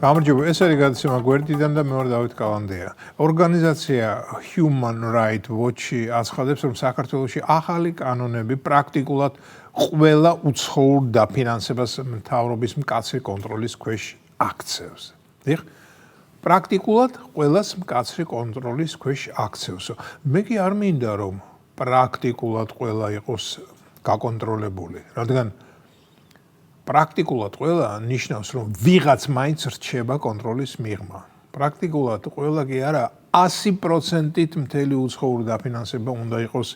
გამარჯობა, ეს არის გადაცემა გვერდიდან და მე ვარ დავით კალანდია. ორგანიზაცია Human Rights Watch აცხადებს, რომ საქართველოში ახალი კანონები პრაქტიკულად ყველა უცხოურ დაფინანსებას მთავრობის მკაცრი კონტროლის ქვეშ აქცევს. დიახ, პრაქტიკულად ყველას მკაცრი კონტროლის ქვეშ აქცევსო. მე კი არ მინდა, რომ პრაქტიკულად ყველა იყოს გაკონტროლებული, რადგან პრაქტიკულად ყველა ნიშნავს, რომ ვიღაც მაინც რჩება კონტროლის მიღმა. პრაქტიკულად ყველა კი არა 100%-ით მთელი უცხოური დაფინანსება უნდა იყოს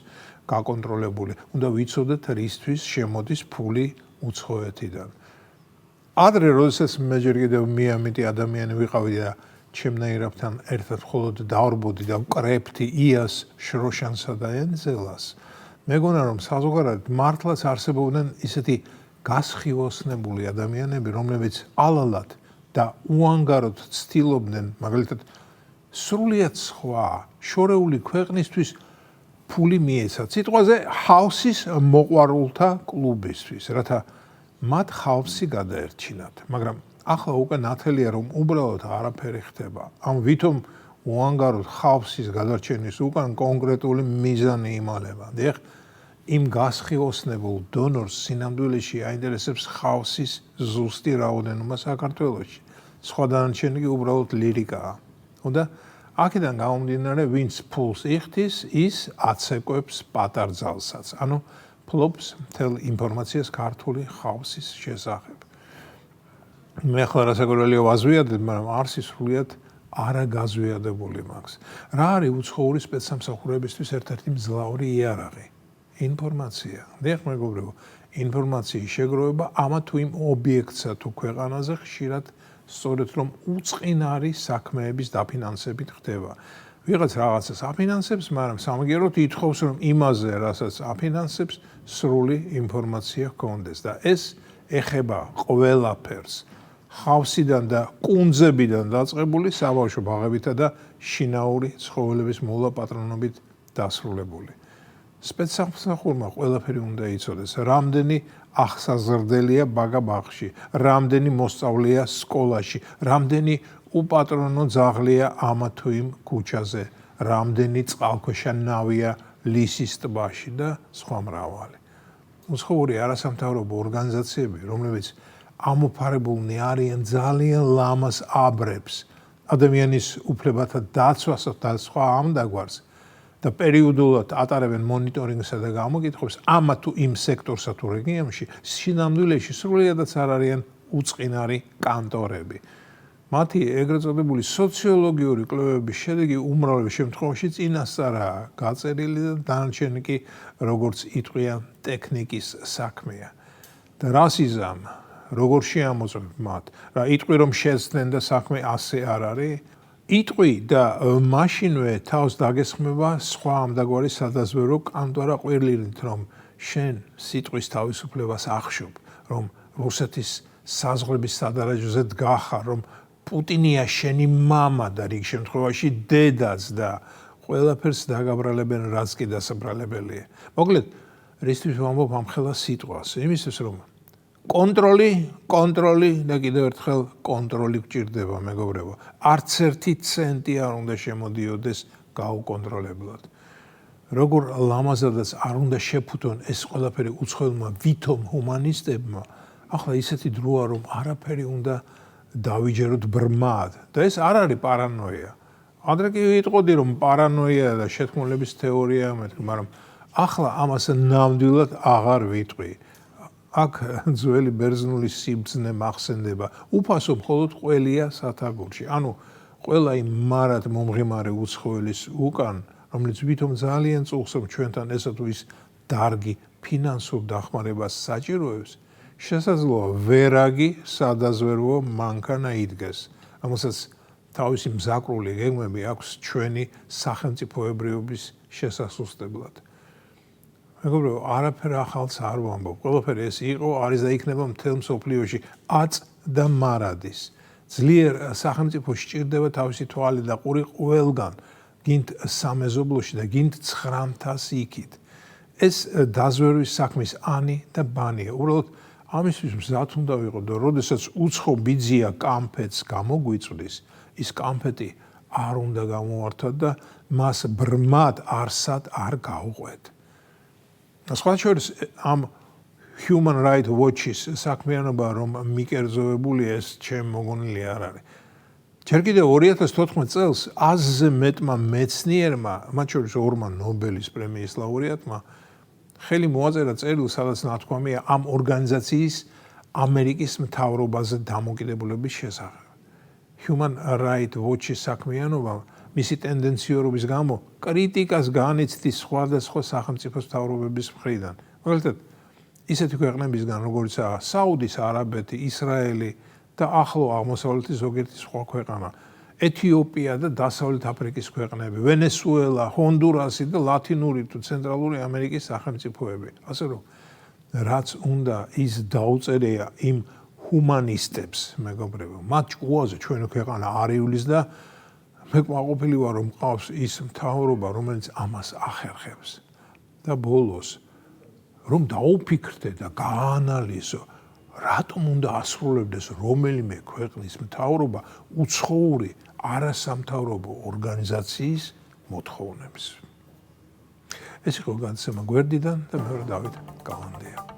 გაკონტროლებული. უნდა ვიცოდეთ რისთვის შემოდის ფული უცხოეთიდან. ადრე, როდესაც მე ჯერ კიდევ მიამიტი ადამიანი ვიყავი და ჩემნაირებთან ერთად მხოლოდ დავრბოდი და ვკრებთი იას, შროშანსა და ენზელას, მეგონა რომ საზოგადოებრივ მართლაც არსებობდნენ ისეთი გასხივოსნებული ადამიანები, რომლებიც ალალად და უანგაროდ ცდილობდნენ, მაგალითად, სრულიად სხვა, შორეული ქვეყნისთვის ფული მიეცათ. სიტყვაზე ჰაუსის მოყვარულთა კლუბისთვის, რათა მათ ხალხი გადაერჩინათ. მაგრამ ახლა უკვე ნათელია, რომ უბრალოდ არაფერი ხდება. ამ ვითომ უანგაროდ ხალხის გადარჩენის უკან კონკრეტული მიზანი იმალება. დიახ, იმ გასხივოსნებულ დონორს სინამდვილეში აინტერესებს ხალხის ზუსტი რაოდენობა საქართველოში. სხვა დანარჩენი კი უბრალოდ ლირიკაა. და აქედან გამომდინარე, ვინც ფულს იხდის, ის აცეკვებს პატარძალსაც. ანუ ფლობს მთელ ინფორმაციას ქართული ხალხის შესახებ. მე ახლა რასაკვირველია ვაზვიადებ, მაგრამ არსი სრულიად არაგაზვიადებული მაქვს. რა არის უცხოური სპეცსამსახურებისთვის ერთ-ერთი მძლავრი იარაღი? ინფორმაცია. დიახ, მეგობრებო, ინფორმაციის შეგროვება ამა თუ იმ ობიექტსა თუ ქვეყანაზე ხშირად სწორედ რომ უწყინარი საქმეების დაფინანსებით ხდება. ვიღაც რაღაცას აფინანსებს, მაგრამ სამაგიეროდ ითხოვს, რომ იმაზე, რასაც აფინანსებს, სრული ინფორმაცია ჰქონდეს და ეს ეხება ყველაფერს. ხავსიდან და კუნძებიდან დაწყებული საბავშვო ბაღებითა და შინაური ცხოველების მოვლა პატრონობით დასრულებული. სპეცსამსახურმა ყველაფერი უნდა იცოდეს, რამდენი აღსაზრდელია ბაგა-ბაღში, რამდენი მოსწავლეა სკოლაში, რამდენი უპატრონო ძაღლია ამა თუ იმ ქუჩაზე, რამდენი წყალქვეშა ნავია ლისის ტბაში და სხვა მრავალი. უცხოური არასამთავრობო ორგანიზაციები, რომლებიც ამოფარებულნი არიან ძალიან ლამაზ აბრებს, ადამიანის უფლებათა დაცვასა და სხვა ამდაგვარს და პერიოდულად ატარებენ მონიტორინგსა და გამოკითხვებს ამა თუ იმ სექტორსა თუ რეგიონში, სინამდვილეში სრულიადაც არ არიან უწყინარი კანტორები. მათი ეგრეთ წოდებული სოციოლოგიური კვლევების შედეგი უმრავლეს შემთხვევაში წინასწარაა გაწერილი და დანარჩენი კი როგორც იტყვიან ტექნიკის საქმეა. და რას იზამ? როგორ შეამოწმებ მათ? რა იტყვი რომ შეცდნენ და საქმე ასე არ არის? იტყვი და მაშინვე თავს დაგესხმება სხვა ამდაგვარი სადაზვერვო კანტორა ყვირლით, რომ შენ სიტყვის თავისუფლებას ახშობ, რომ რუსეთის საზღვრების სადარაჯოზე დგახარ, რომ პუტინია შენი მამა და რიგ შემთხვევაში დედაც და ყველაფერს დაგაბრალებენ, რაც კი დასაბრალებელია. მოკლედ, რისთვის ვამბობ ამ ხელა სიტყვას? იმისთვის, რომ კონტროლი და კიდევ ერთხელ კონტროლი გჭირდება, მეგობრებო. არც ერთი ცენტი არ უნდა შემოდიოდეს გაუკონტროლებლად. როგორ ლამაზადაც არ უნდა შეფუთონ ეს ყველაფერი უცხოელმა ვითომ ჰუმანისტებმა, ახლა ისეთი დროა, რომ არაფერი უნდა დავიჯეროთ ბრმად და ეს არ არის პარანოია. ადრე კი ვიტყოდი, რომ პარანოია და შეთქმულების თეორია მეთქი, მაგრამ ახლა ამას ნამდვილად აღარ ვიტყვი. აქ ძველი ბერძნული სიბრძნე მახსენდება. უფასო მხოლოდ ყველია სათაგურში. ანუ ყველა იმ მარად მომღიმარე უცხოელის უკან, რომელიც ვითომ ძალიან წუხს ჩვენთან ესა თუ ის დარგი ფინანსურ დახმარებას საჭიროებს, შესაძლოა ვერაგი სადაზვერვო მანქანა იდგეს, რომელსაც თავისი მზაკრული გეგმები აქვს ჩვენი სახელმწიფოებრიობის შესასუსტებლად. მეგობრებო, არაფერ ახალს არ ვამბობ. ყველაფერი ეს იყო, არის და იქნება მთელ მსოფლიოში აწ და მარადის. ძლიერ სახელმწიფო სჭირდება თავისი თვალი და ყური ყველგან, გინდ სამეზობლოში და გინდ 900 იქით. ეს დაზვერვის საქმის ანი და ბანია. უბრალოდ ამისთვის მზად უნდა ვიყო და როდესაც უცხო ბიძია კამფეტს გამოგვიწვდის, ის კამფეტი არ უნდა გამოვართოთ და მას ბრმად არსად არ გავყვეთ. სხვა შორის ამ Human Rights Watch-ის საქმიანობა რომ მიკერძოვებულია ეს ჩემ მოგონილი არ არის. ჯერ კიდევ 2014 წელს 100-ზე მეტმა მეცნიერმა, მათ შორის 2-მა ნობელის პრემიის ლაურეატმა ხელი მოაწერა წერილს, სადაც ნათქვამია ამ ორგანიზაციის ამერიკის მთავრობაზე დამოკიდებულების შესახებ. Human Rights Watch-ის საქმიანობა მისი ტენდენციურობის გამო კრიტიკას განიცდის სხვადასხვა სახელმწიფოს მთავრობების მხრიდან. მაგალითად, ისეთი ქვეყნებისგან, როგორიცაა საუდის არაბეთი, ისრაელი და ახლო აღმოსავლეთის ზოგიერთი სხვა ქვეყანა, ეთიოპია და დასავლეთ აფრიკის ქვეყნები, ვენესუელა, ჰონდურასი და ლათინური თუ ცენტრალური ამერიკის სახელმწიფოები. ასე რომ, რაც უნდა ის დაუწერია იმ ჰუმანისტებს, მეგობრებო, მათ ჭკუაზე ჩვენი ქვეყანა არ ივლის და მე კმაყოფილი ვარ, რომ მყავს ის მთავრობა, რომელიც ამას ახერხებს. და ბოლოს, რომ დაუფიქრდე და გააანალიზო, რატომ უნდა ასრულებდეს რომელიმე ქვეყნის მთავრობა უცხოური არასამთავრობო ორგანიზაციის მოთხოვნებს. ეს იყო გადაცემა გვერდიდან და მე ვარ დავით კალანდია.